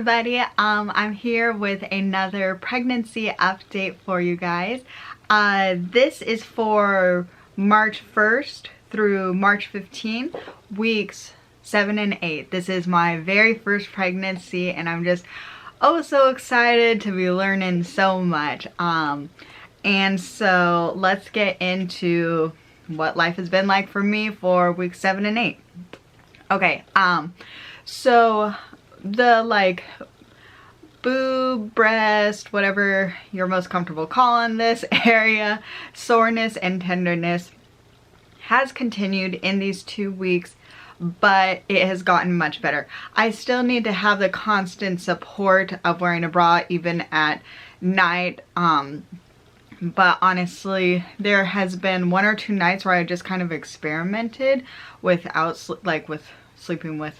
everybody, I'm here with another pregnancy update for you guys. This is for March 1st through March 15th, weeks 7 and 8. This is my very first pregnancy and I'm just so excited to be learning so much. And so let's get into what life has been like for me for weeks 7 and 8. Okay, so the boob, breast, whatever you're most comfortable calling this area, soreness and tenderness has continued in these 2 weeks, but it has gotten much better. I still need to have the constant support of wearing a bra even at night, but honestly there has been 1 or 2 nights where I just kind of experimented without with sleeping with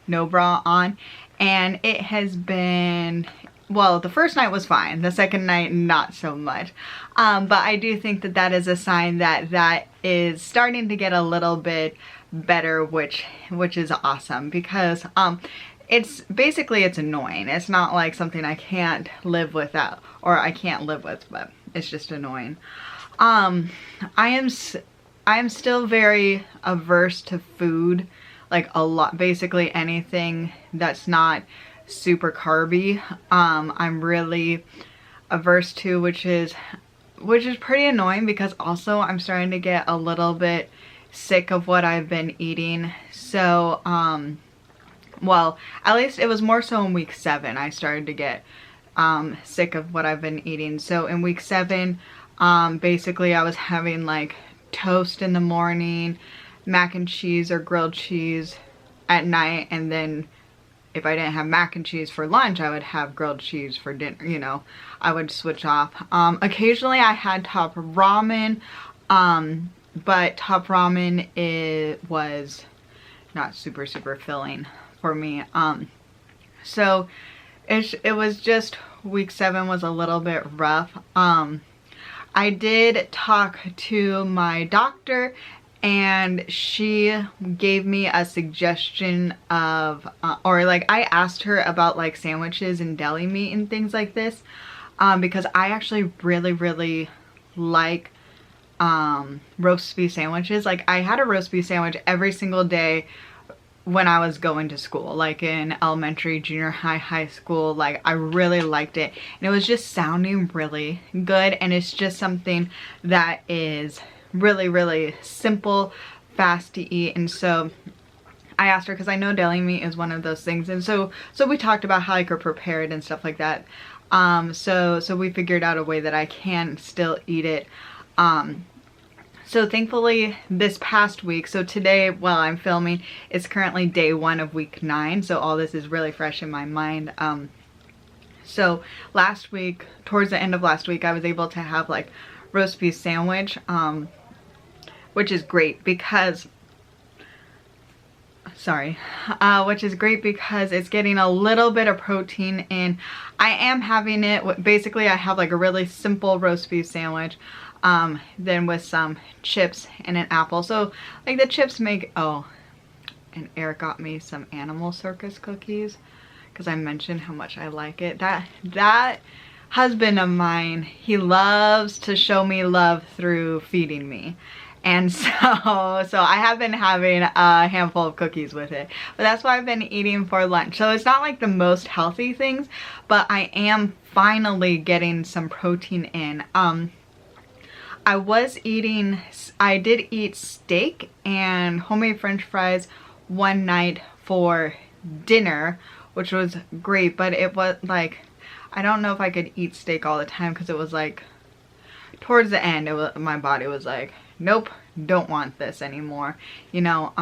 no bra on, and it has been, well, the first night was fine, the second night not so much, but I do think that that is a sign that that is starting to get a little bit better, which is awesome, because it's annoying. It's not like something I can't live without, or I can't live with, but it's just annoying. I am still very averse to food, like a lot, basically anything that's not super carby. I'm really averse to, which is pretty annoying, because also I'm starting to get a little bit sick of what I've been eating. So well, at least it was more so in week 7 I started to get sick of what I've been eating. So in week 7, basically I was having like toast in the morning, mac and cheese or grilled cheese at night, and then if I didn't have mac and cheese for lunch, I would have grilled cheese for dinner, you know. I would switch off. Occasionally I had top ramen, but top ramen was not super filling for me. So it was just week 7 was a little bit rough. I did talk to my doctor, and she gave me a suggestion of, I asked her about like sandwiches and deli meat and things like this, because I actually really like roast beef sandwiches. Like, I had a roast beef sandwich every single day when I was going to school, like in elementary, junior high, high school. Like, I really liked it, and it was just sounding really good, and it's just something that is really simple, fast to eat. And so I asked her, because I know deli meat is one of those things, and so we talked about how I could prepare it and stuff like that. So we figured out a way that I can still eat it. So thankfully this past week, so today while I'm filming, it's currently day 1 of week 9, so all this is really fresh in my mind. So last week, towards the end of last week, I was able to have like roast beef sandwich, which is great because it's getting a little bit of protein in. I am having it, basically I have like a really simple roast beef sandwich, then with some chips and an apple. So like the chips make, and Eric got me some Animal Circus cookies, because I mentioned how much I like it. That husband of mine, he loves to show me love through feeding me. And so I have been having a handful of cookies with it, but that's what I've been eating for lunch. So it's not like the most healthy things, but I am finally getting some protein in. I did eat steak and homemade French fries one night for dinner, which was great, but it was like, I don't know if I could eat steak all the time, because it was like towards the end, my body was like, nope, don't want this anymore, you know.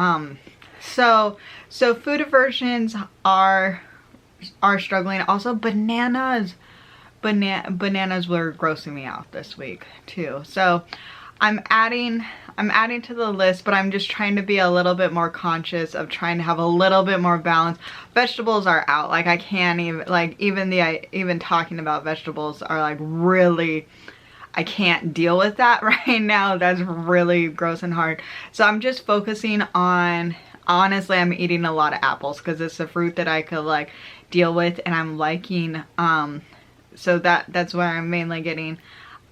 So food aversions are struggling. Also bananas were grossing me out this week too. So I'm adding to the list, but I'm just trying to be a little bit more conscious of trying to have a little bit more balance. Vegetables are out. Like, I can't even, like, even talking about vegetables are like really, I can't deal with that right now. That's really gross and hard. So I'm just focusing on honestly, I'm eating a lot of apples because it's a fruit that I could like deal with, and I'm liking, so that's where I'm mainly getting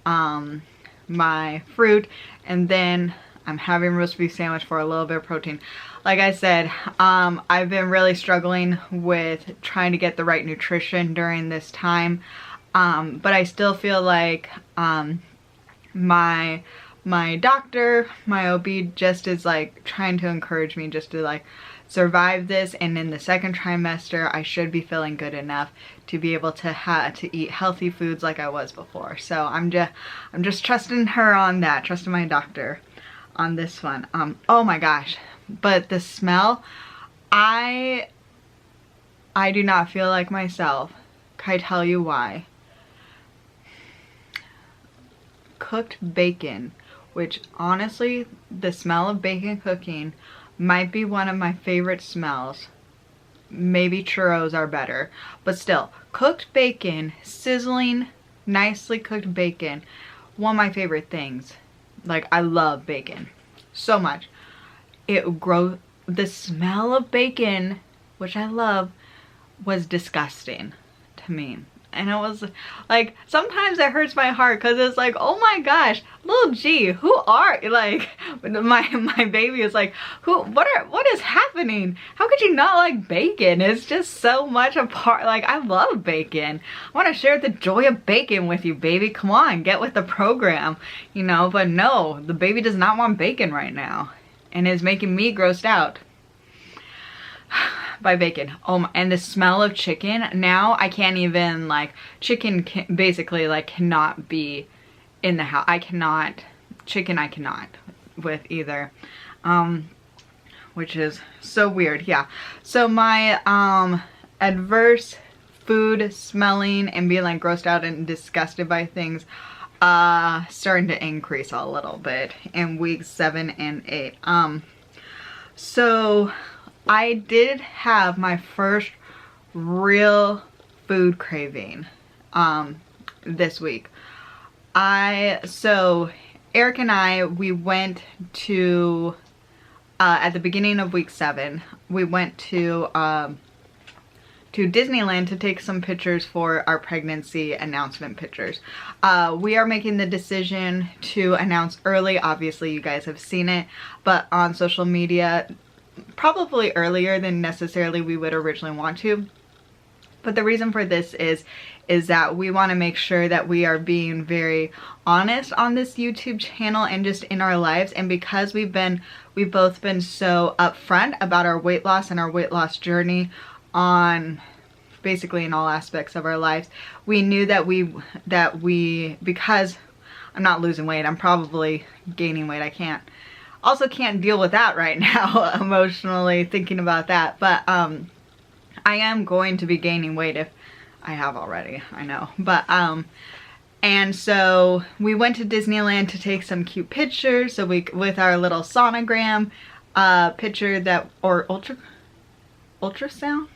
my fruit. And then I'm having roast beef sandwich for a little bit of protein. Like I said, I've been really struggling with trying to get the right nutrition during this time, but I still feel like my doctor, my OB, just is like trying to encourage me just to like survive this, and in the second trimester I should be feeling good enough to be able to eat healthy foods like I was before. So I'm just trusting her on that, trusting my doctor on this one. Oh my gosh, but the smell, I do not feel like myself. Can I tell you why? Cooked bacon, which honestly, the smell of bacon cooking might be one of my favorite smells. Maybe churros are better, but still, cooked bacon, sizzling, nicely cooked bacon, one of my favorite things. Like, I love bacon so much. The smell of bacon, which I love, was disgusting to me. And it was like, sometimes it hurts my heart because it's like, oh my gosh, little G, who are, like, my baby is like, what is happening? How could you not like bacon? It's just so much a part. Like, I love bacon. I want to share the joy of bacon with you, baby. Come on, get with the program, you know. But no, the baby does not want bacon right now, and is making me grossed out by bacon. Oh my, and the smell of chicken, now I can't even, like, chicken basically like cannot be in the house. I cannot with either, which is so weird. Yeah, so my adverse food smelling and being like grossed out and disgusted by things starting to increase a little bit in weeks 7 and 8. So I did have my first real food craving this week. So Eric and I, we went to at the beginning of week 7, we went to Disneyland to take some pictures for our pregnancy announcement pictures. We are making the decision to announce early. Obviously you guys have seen it, but on social media, probably earlier than necessarily we would originally want to. But the reason for this is that we want to make sure that we are being very honest on this YouTube channel and just in our lives. And because we've both been so upfront about our weight loss and our weight loss journey on basically in all aspects of our lives, we knew that we because I'm not losing weight, I'm probably gaining weight. I can't deal with that right now emotionally thinking about that, but I am going to be gaining weight if I have already, I know. But and so we went to Disneyland to take some cute pictures. So with our little sonogram picture that, or ultrasound,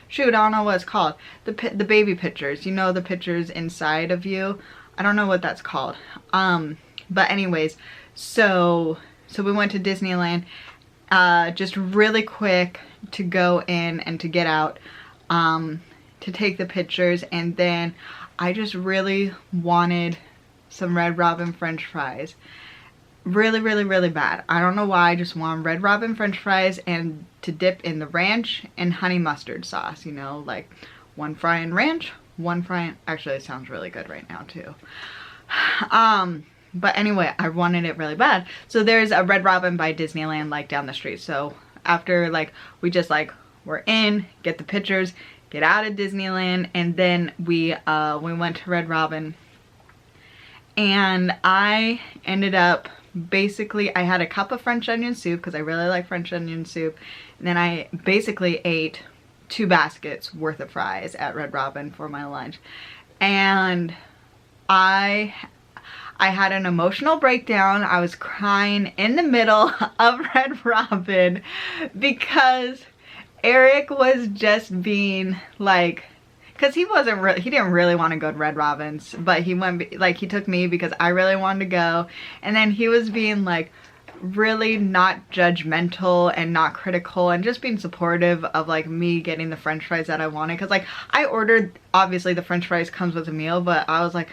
shoot, I don't know what it's called, the baby pictures, you know, the pictures inside of you, I don't know what that's called. But anyways, so we went to Disneyland just really quick to go in and to get out to take the pictures. And then I just really wanted some Red Robin French fries really, really, really bad. I don't know why. I just want Red Robin French fries and to dip in the ranch and honey mustard sauce, you know, like one fry in ranch, one fry in, actually it sounds really good right now too. But anyway, I wanted it really bad. So there's a Red Robin by Disneyland like down the street. So after like, we just like, we're in, get the pictures, get out of Disneyland, and then we went to Red Robin. And I ended up, basically, I had a cup of French onion soup because I really like French onion soup. And then I basically ate 2 baskets worth of fries at Red Robin for my lunch. And I had an emotional breakdown. I was crying in the middle of Red Robin because Eric was just being like, because he didn't really want to go to Red Robin's, but he went, like, he took me because I really wanted to go. And then he was being like, really not judgmental and not critical and just being supportive of like me getting the french fries that I wanted. Because like I ordered, obviously the french fries comes with a meal, but I was like,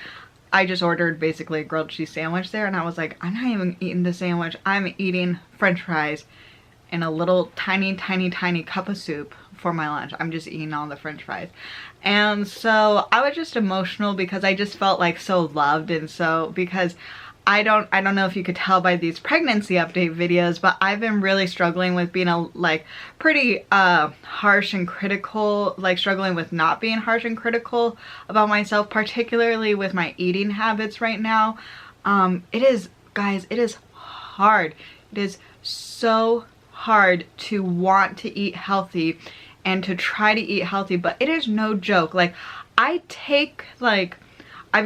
I just ordered basically a grilled cheese sandwich there, and I was like, I'm not even eating the sandwich, I'm eating french fries and a little tiny cup of soup for my lunch. I'm just eating all the french fries. And so I was just emotional because I just felt like so loved. And so because I don't know if you could tell by these pregnancy update videos, but I've been really struggling with being pretty harsh and critical, like struggling with not being harsh and critical about myself, particularly with my eating habits right now. It is, guys, it is hard. It is so hard to want to eat healthy and to try to eat healthy, but it is no joke. Like I've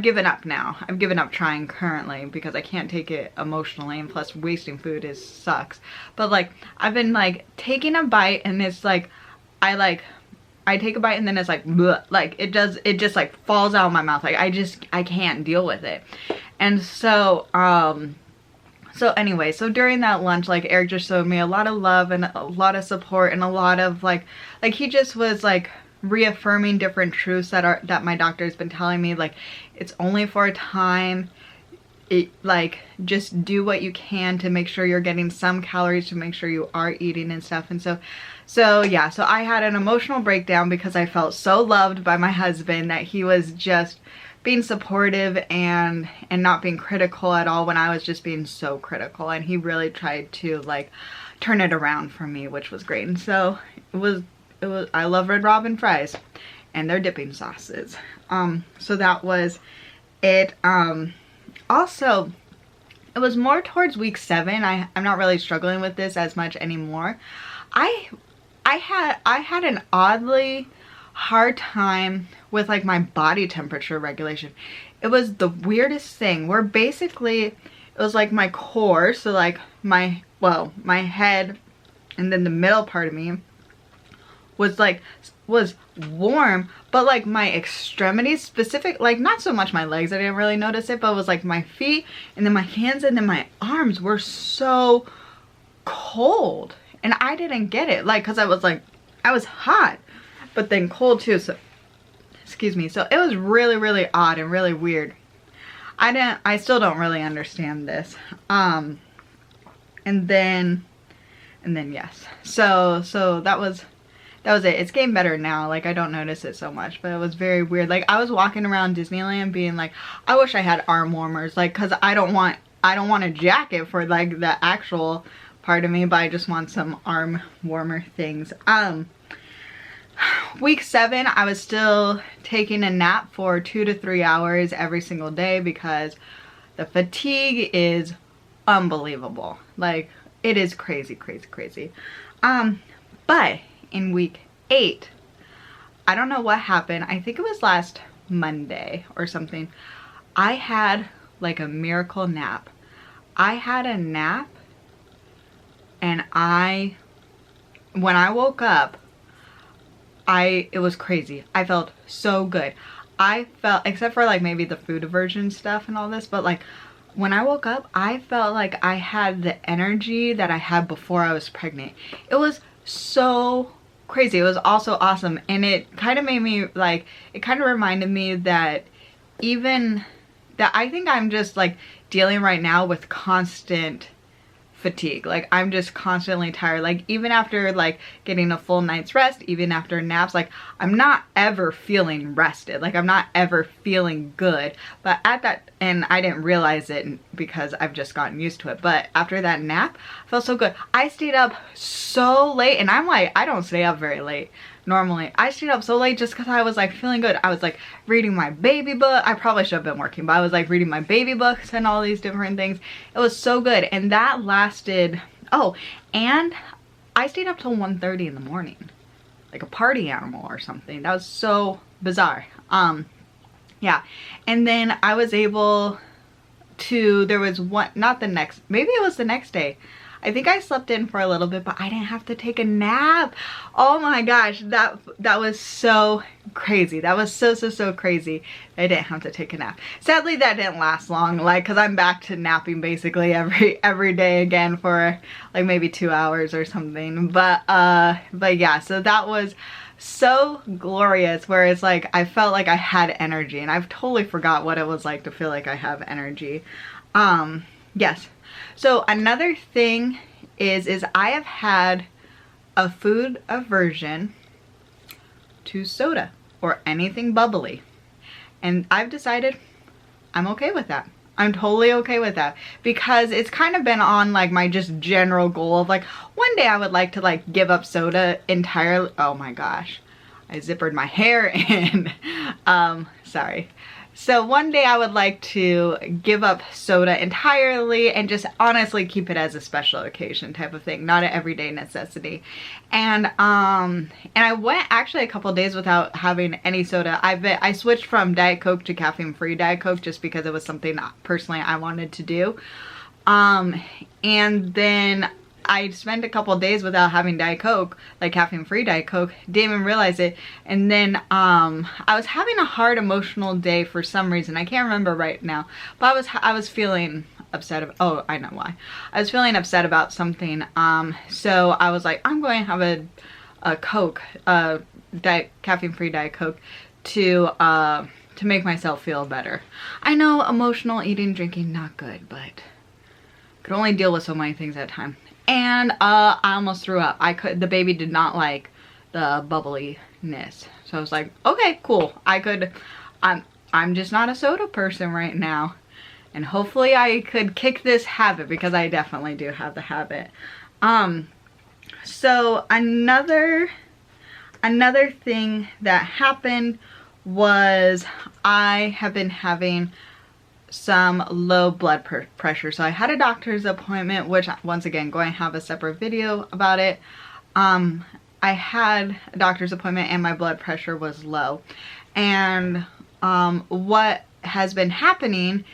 given up now. I've given up trying currently because I can't take it emotionally, and plus wasting food sucks. But like I've been like taking a bite and it's like I take a bite and then it's like bleh, like it just like falls out of my mouth. Like I can't deal with it. And so anyway, so during that lunch, like Eric just showed me a lot of love and a lot of support and a lot of like he just was like reaffirming different truths that my doctor has been telling me. Like, it's only for a time. Like, just do what you can to make sure you're getting some calories, to make sure you are eating and stuff. And so yeah, so I had an emotional breakdown because I felt so loved by my husband, that he was just being supportive and not being critical at all when I was just being so critical. And he really tried to like turn it around for me, which was great. And so it was I love Red Robin fries and their dipping sauces. So that was it. Also, it was more towards week 7. I'm not really struggling with this as much anymore. I had an oddly hard time with like my body temperature regulation. It was the weirdest thing where basically it was like my core, so like my head and then the middle part of me was warm, but like my extremities, specific, like not so much my legs, I didn't really notice it, but it was like my feet and then my hands and then my arms were so cold. And I didn't get it, like, because I was hot but then cold too. So excuse me. So it was really, really odd and really weird. I still don't really understand this. And then yes, so that was it. It's getting better now. Like, I don't notice it so much, but it was very weird. Like, I was walking around Disneyland being like, I wish I had arm warmers, like, because I don't want a jacket for like the actual part of me, but I just want some arm warmer things. Week 7, I was still taking a nap for 2 to 3 hours every single day because the fatigue is unbelievable. Like, it is crazy. But in week 8, I don't know what happened. I think it was last Monday or something. I had like a miracle nap. I had a nap and when I woke up, it was crazy. I felt so good. I felt, except for like maybe the food aversion stuff and all this, but like when I woke up, I felt like I had the energy that I had before I was pregnant. It was so crazy. It was also awesome. And it kind of made me like, it kind of reminded me that I think I'm just like dealing right now with constant fatigue. Like, I'm just constantly tired. Like, even after like getting a full night's rest, even after naps, like I'm not ever feeling rested. Like, I'm not ever feeling good. But at that, and I didn't realize it because I've just gotten used to it, but after that nap, I felt so good. I stayed up so late, and I'm like, I don't stay up very late normally. I stayed up so late just because I was like feeling good. I was like reading my baby book. I probably should have been working, but I was like reading my baby books and all these different things. It was so good. And that lasted, oh, and I stayed up till 1:30 in the morning, like a party animal or something. That was so bizarre. Yeah. And then I was able to, there was one, not the next, maybe it was the next day. I think I slept in for a little bit, but I didn't have to take a nap. Oh my gosh, that was so crazy. That was so crazy. I didn't have to take a nap. Sadly, that didn't last long, like, because I'm back to napping basically every day again for like maybe 2 hours or something. But yeah, so that was so glorious, where it's like I felt like I had energy, and I've totally forgot what it was like to feel like I have energy. Yes. So another thing is I have had a food aversion to soda or anything bubbly, and I've decided I'm okay with that. I'm totally okay with that, because it's kind of been on like my just general goal of like one day I would like to like give up soda entirely. Oh my gosh, I zippered my hair in. Sorry. So one day I would like to give up soda entirely and just honestly keep it as a special occasion type of thing, not an everyday necessity. And I went actually a couple days without having any soda. I switched from Diet Coke to caffeine-free Diet Coke just because it was something personally I wanted to do. And then I spent a couple days without having Diet Coke, like caffeine-free Diet Coke, didn't even realize it. And then I was having a hard emotional day for some reason. I can't remember right now, but I was feeling upset oh, I know why. I was feeling upset about something. So I was like, I'm going to have a Coke, caffeine-free Diet Coke to make myself feel better. I know emotional eating, drinking, not good, but could only deal with so many things at a time. And I almost threw up. The baby did not like the bubbliness. So I was like, okay, cool. I'm just not a soda person right now. And hopefully I could kick this habit, because I definitely do have the habit. So another thing that happened was I have been having some low blood pressure. So I had a doctor's appointment, which once again going to have a separate video about it. I had a doctor's appointment and my blood pressure was low, and what has been happening,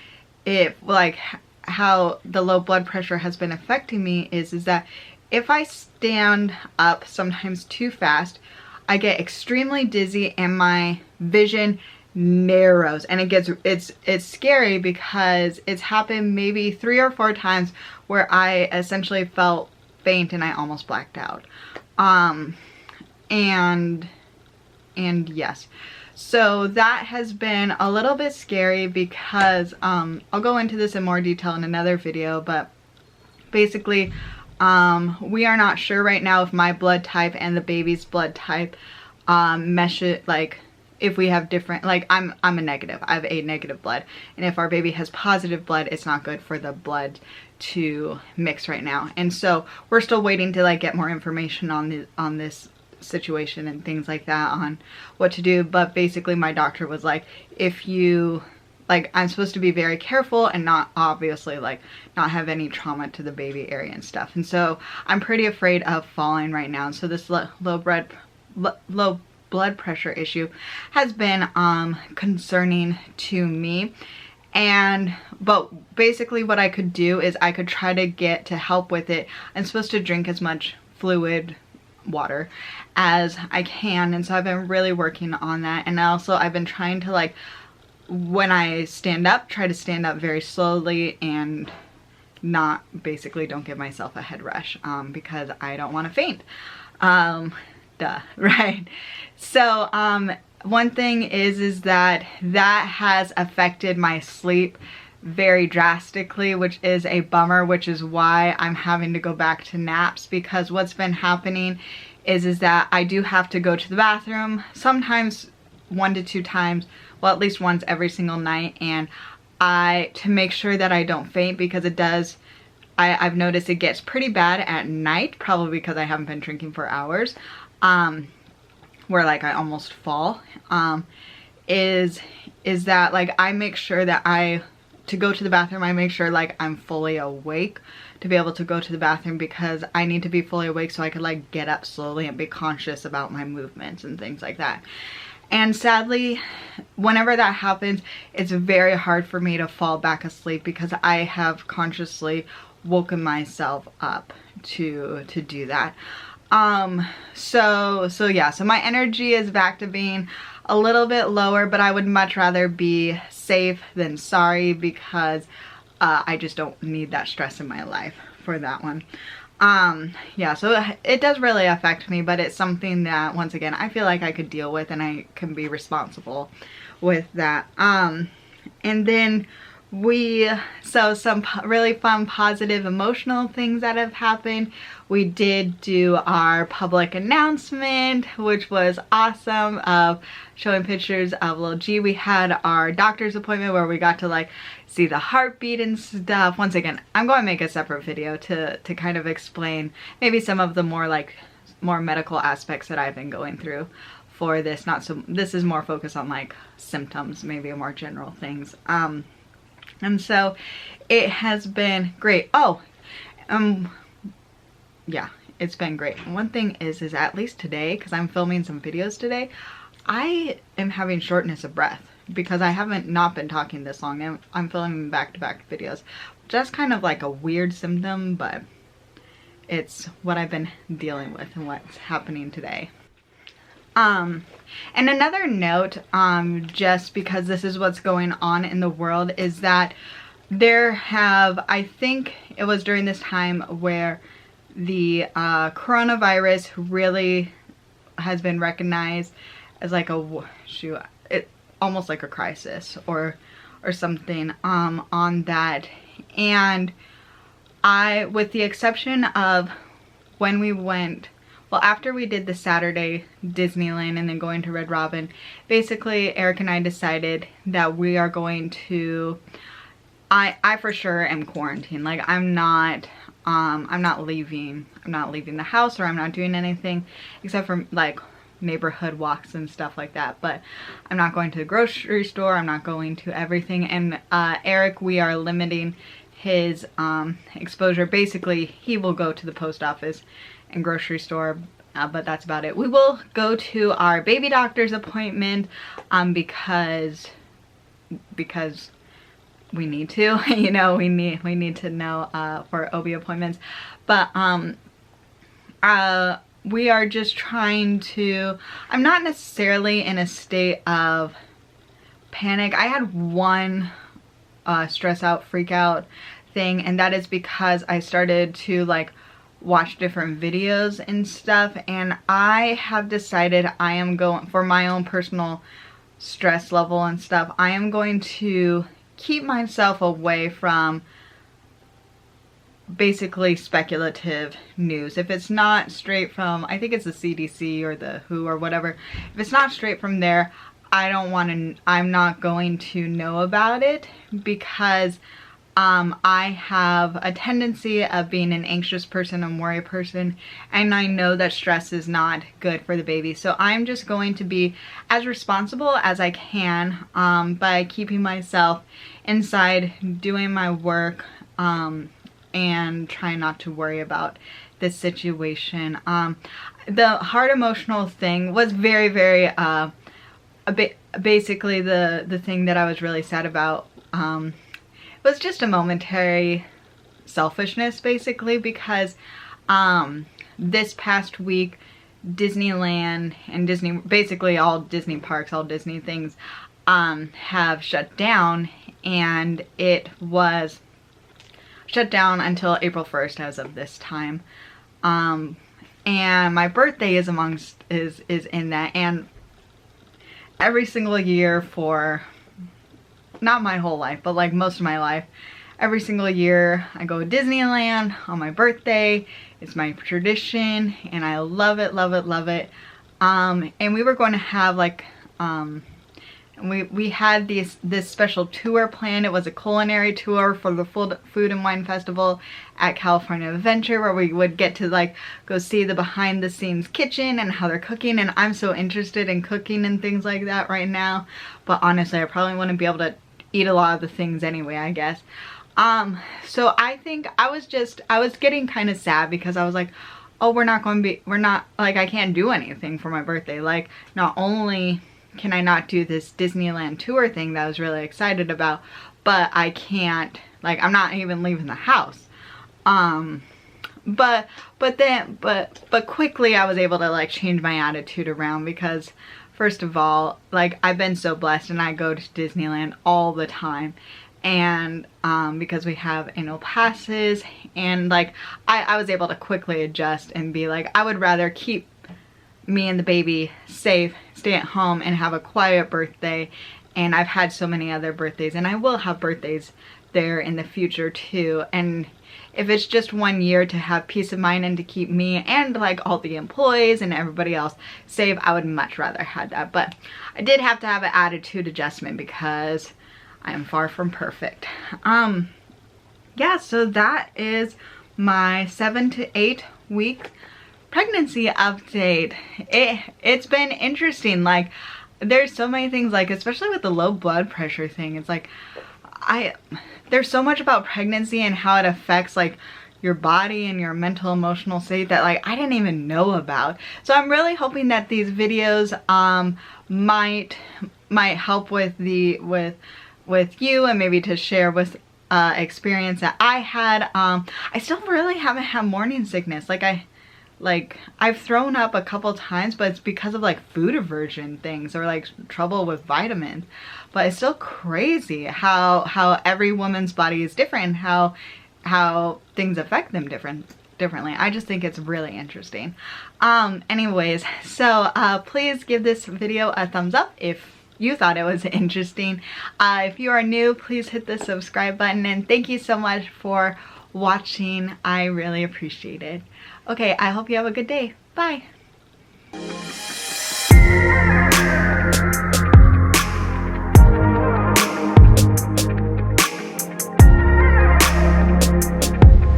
how the low blood pressure has been affecting me is that if I stand up sometimes too fast, I get extremely dizzy and my vision narrows, and it's scary, because it's happened maybe 3 or 4 times where I essentially felt faint and I almost blacked out. And yes, so that has been a little bit scary, because I'll go into this in more detail in another video, but basically we are not sure right now if my blood type and the baby's blood type mesh it, like if we have different, like I'm a negative, I have A negative blood, and if our baby has positive blood, it's not good for the blood to mix right now. And so we're still waiting to like get more information on this situation and things like that, on what to do. But basically my doctor was like, if you like, I'm supposed to be very careful and not obviously like not have any trauma to the baby area and stuff. And so I'm pretty afraid of falling right now. So this low blood pressure issue has been concerning to me. But basically what I could do is I could try to get to help with it. I'm supposed to drink as much fluid water as I can, and so I've been really working on that. And also I've been trying to, like, when I stand up, try to stand up very slowly and not, basically don't give myself a head rush, because I don't want to faint. Duh, right? So one thing is that has affected my sleep very drastically, which is a bummer, which is why I'm having to go back to naps, because what's been happening is that I do have to go to the bathroom sometimes 1 to 2 times, well, at least once every single night, and to make sure that I don't faint, because it does, I've noticed it gets pretty bad at night, probably because I haven't been drinking for hours, where like I almost fall, is that like I make sure that to go to the bathroom, I make sure like I'm fully awake to be able to go to the bathroom, because I need to be fully awake so I could like get up slowly and be conscious about my movements and things like that. And sadly, whenever that happens, it's very hard for me to fall back asleep, because I have consciously woken myself up to do that. So yeah, so my energy is back to being a little bit lower, but I would much rather be safe than sorry because I just don't need that stress in my life for that one. Yeah, so it does really affect me, but it's something that, once again, I feel like I could deal with and I can be responsible with that. And then so some really fun, positive, emotional things that have happened. We did do our public announcement, which was awesome, of showing pictures of little G. We had our doctor's appointment where we got to like see the heartbeat and stuff. Once again, I'm going to make a separate video to kind of explain maybe some of the more medical aspects that I've been going through for this. This is more focused on like symptoms, maybe more general things. And so it has been great. Yeah, it's been great. One thing is at least today, because I'm filming some videos today, I am having shortness of breath because I haven't not been talking this long, and I'm filming back-to-back videos. Just kind of like a weird symptom, but it's what I've been dealing with and what's happening today. And another note, just because this is what's going on in the world, is that I think it was during this time where the coronavirus really has been recognized as like almost like a crisis or something on that. And with the exception of when we went, well, after we did the Saturday Disneyland and then going to Red Robin, basically Eric and I decided that we are going to, I for sure am quarantined. Like I'm not leaving the house, or I'm not doing anything except for like neighborhood walks and stuff like that. But I'm not going to the grocery store, I'm not going to everything. And Eric, we are limiting his exposure. Basically, he will go to the post office and grocery store, but that's about it. We will go to our baby doctor's appointment because we need to, you know, we need to know for OB appointments. But we are just trying to, I'm not necessarily in a state of panic. I had one stress out, freak out thing, and that is because I started to like watch different videos and stuff, and I have decided I am going, for my own personal stress level and stuff, I am going to keep myself away from basically speculative news. If it's not straight from, I think it's the CDC or the WHO or whatever, if it's not straight from there, I'm not going to know about it, because I have a tendency of being an anxious person and worry person, and I know that stress is not good for the baby. So I'm just going to be as responsible as I can by keeping myself inside, doing my work, and trying not to worry about this situation. The hard emotional thing was very, very, basically the thing that I was really sad about was just a momentary selfishness, basically, because this past week Disneyland and basically all Disney parks, all Disney things have shut down, and it was shut down until April 1st as of this time. And my birthday is in that, and every single year for, not my whole life, but like most of my life, every single year I go to Disneyland on my birthday. It's my tradition and I love it, love it, love it. And we were going to have like, we had this special tour planned. It was a culinary tour for the Food and Wine Festival at California Adventure, where we would get to like go see the behind the scenes kitchen and how they're cooking. And I'm so interested in cooking and things like that right now, but honestly I probably wouldn't be able to eat a lot of the things anyway, I guess. So I think I was getting kind of sad, because I was like, oh, we're not like, I can't do anything for my birthday. Like, not only can I not do this Disneyland tour thing that I was really excited about, but I can't, like, I'm not even leaving the house. But quickly I was able to like change my attitude around, because first of all, like, I've been so blessed and I go to Disneyland all the time. And because we have annual passes, and like I was able to quickly adjust and be like, I would rather keep me and the baby safe, stay at home, and have a quiet birthday. And I've had so many other birthdays, and I will have birthdays there in the future too. And if it's just 1 year to have peace of mind and to keep me and like all the employees and everybody else safe, I would much rather have that. But I did have to have an attitude adjustment because I am far from perfect. Yeah, so that is my 7 to 8 week pregnancy update. It's been interesting. Like, there's so many things, like, especially with the low blood pressure thing, it's like, there's so much about pregnancy and how it affects like your body and your mental emotional state that like I didn't even know about. So I'm really hoping that these videos might help with you, and maybe to share with experience that I had. I still really haven't had morning sickness. I've thrown up a couple times, but it's because of like food aversion things or like trouble with vitamins. But it's still crazy how every woman's body is different, how things affect them differently. I just think it's really interesting. Anyways, so please give this video a thumbs up if you thought it was interesting. If you are new, please hit the subscribe button, and thank you so much for watching. I really appreciate it. Okay, I hope you have a good day. Bye.